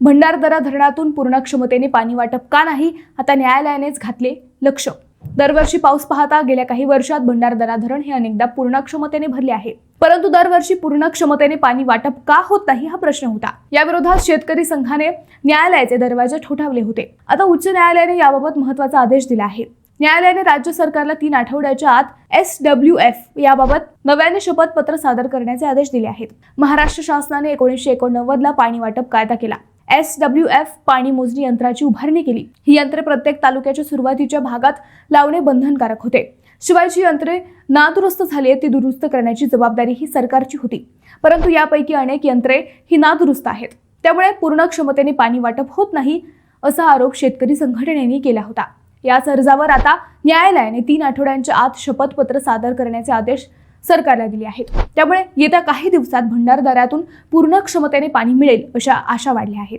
भंडारदरा धरणातून पूर्ण क्षमतेने पाणी वाटप का नाही, आता न्यायालयानेच घातले लक्ष। दरवर्षी पाऊस पाहता गेल्या काही वर्षात भंडारदरा धरण हे अनेकदा पूर्ण क्षमतेने भरले आहे, परंतु दरवर्षी पूर्ण क्षमतेने पाणी वाटप का होत नाही हा प्रश्न होता। या विरोधात शेतकरी संघाने न्यायालयाचे दरवाजे ठोठावले होते। आता उच्च न्यायालयाने याबाबत महत्त्वाचा आदेश दिला आहे। न्यायालयाने राज्य सरकारला 3 आठवड्याच्या आत SWF याबाबत नव्याने शपथपत्र सादर करण्याचे आदेश दिले आहेत। महाराष्ट्र शासनाने 1989 ला पाणी वाटप कायदा केला। SWF पाणी मोजणी यंत्राची उभारणी केली। ही यंत्रे प्रत्येक तालुक्याच्या सुरुवातीच्या भागात लावणे बंधनकारक होते। शिवाय जी यंत्रे नादुरुस्त झाली ती दुरुस्त करण्याची जबाबदारी ही सरकारची होती, परंतु यापैकी अनेक यंत्रे ही नादुरुस्त आहेत, त्यामुळे पूर्ण क्षमतेने पाणी वाटप होत नाही असा आरोप शेतकरी संघटनेने केला होता। याच अर्जावर आता न्यायालयाने 3 आठवड्यांच्या आत शपथपत्र सादर करण्याचे आदेश सरकारला दिले आहेत। त्यामुळे येत्या काही दिवसात भंडारदऱ्यातून पूर्ण क्षमतेने पाणी मिळेल अशा आशा वाढल्या आहेत।